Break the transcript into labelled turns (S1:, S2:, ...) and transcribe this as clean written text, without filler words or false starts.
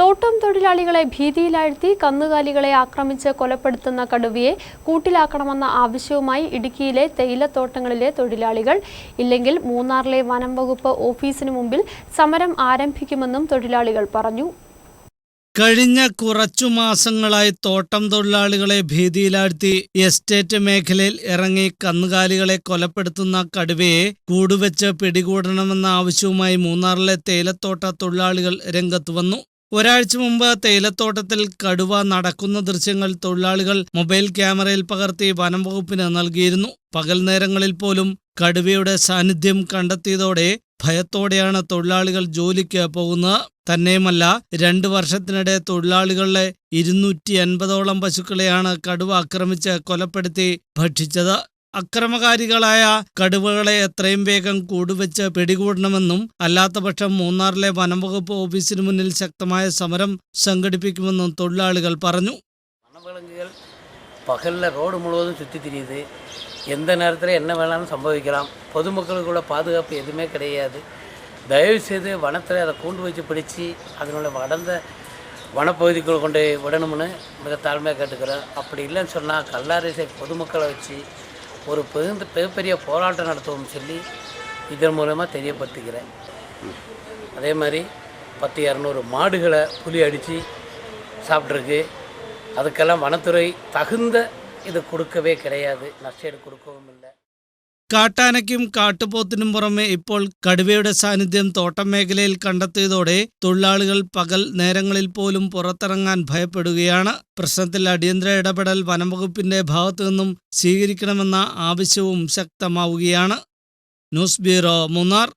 S1: തോട്ടം തൊഴിലാളികളെ ഭീതിയിലാഴ്ത്തി കന്നുകാലികളെ ആക്രമിച്ച് കൊലപ്പെടുത്തുന്ന കടുവയെ കൂട്ടിലാക്കണമെന്ന ആവശ്യവുമായി ഇടുക്കിയിലെ തേയിലത്തോട്ടങ്ങളിലെ തൊഴിലാളികൾ. ഇല്ലെങ്കിൽ മൂന്നാറിലെ വനം വകുപ്പ് ഓഫീസിന് മുമ്പിൽ സമരം ആരംഭിക്കുമെന്നും തൊഴിലാളികൾ പറഞ്ഞു.
S2: കഴിഞ്ഞ കുറച്ചു മാസങ്ങളായി തോട്ടം തൊഴിലാളികളെ ഭീതിയിലാഴ്ത്തി എസ്റ്റേറ്റ് മേഖലയിൽ ഇറങ്ങി കന്നുകാലികളെ കൊലപ്പെടുത്തുന്ന കടുവയെ കൂടുവെച്ച് പിടികൂടണമെന്ന ആവശ്യവുമായി മൂന്നാറിലെ തേയിലത്തോട്ട തൊഴിലാളികൾ രംഗത്ത് വന്നു. ഒരാഴ്ച മുമ്പ് തേയിലത്തോട്ടത്തിൽ കടുവ നടക്കുന്ന ദൃശ്യങ്ങൾ തൊഴിലാളികൾ മൊബൈൽ ക്യാമറയിൽ പകർത്തി വനം വകുപ്പിന് നൽകിയിരുന്നു. പകൽ നേരങ്ങളിൽ പോലും കടുവയുടെ സാന്നിധ്യം കണ്ടെത്തിയതോടെ ഭയത്തോടെയാണ് തൊഴിലാളികൾ ജോലിക്ക് പോകുന്നത്. തന്നെയുമല്ല, 2 വർഷത്തിനിടെ തൊഴിലാളികളുടെ 250ഓളം പശുക്കളെയാണ് കടുവ ആക്രമിച്ച് കൊലപ്പെടുത്തി ഭക്ഷിച്ചത്. അക്രമകാരികളായ കടുവകളെ എത്രയും വേഗം കൂടുവെച്ച് പിടികൂടണമെന്നും അല്ലാത്തപക്ഷം മൂന്നാറിലെ വനംവകുപ്പ് ഓഫീസിന് മുന്നിൽ ശക്തമായ സമരം സംഘടിപ്പിക്കുമെന്നും തൊഴിലാളികൾ പറഞ്ഞു.
S3: വനവിലങ്ങുകൾ പകലിൽ റോഡ് മുഴുവതും சுற்றி திரியுது. எந்த நேரத்தில் என்ன வேணாலும் சம்பவிக்கலாம். பொதுமக்களுக்குள்ள பாதுகாப்பு எதுவுமே கிடையாது. தயவுசெய்து வனத்தில் அதை கூண்டு வச்சு பிடிச்சி அதனுடைய அடர்ந்த வனப்பகுதிக்குள்ள கொண்டு விடணும்னு மிக தாழ்மையாக கேட்டுக்கிறேன். அப்படி இல்லைன்னு சொன்னால் கல்லாரிசை பொதுமக்களை வச்சு ஒரு மிகப்பெரிய போராட்டம் நடத்துவோம்னு சொல்லி இதன் மூலமாக தெரியப்படுத்திக்கிறேன். அதே மாதிரி 10-200 மாடுகளை புலி அடித்து சாப்பிட்ருக்கு. அதுக்கெல்லாம் வனத்துறை தகுந்த ഇത് കൊടുക്കവേ കിടയാതെ നഷ്ടം കൊടുക്കവുമില്ല.
S2: കാട്ടാനയ്ക്കും കാട്ടുപോത്തിനും പുറമെ ഇപ്പോൾ കടുവയുടെ സാന്നിധ്യം തോട്ടം മേഖലയിൽ കണ്ടെത്തിയതോടെ തൊഴിലാളികൾ പകൽ നേരങ്ങളിൽ പോലും പുറത്തിറങ്ങാൻ ഭയപ്പെടുകയാണ്. പ്രശ്നത്തിൽ അടിയന്തര ഇടപെടൽ വനംവകുപ്പിന്റെ ഭാഗത്തു നിന്നും സ്വീകരിക്കണമെന്ന ആവശ്യവും ശക്തമാവുകയാണ്. News bureau, Munnar.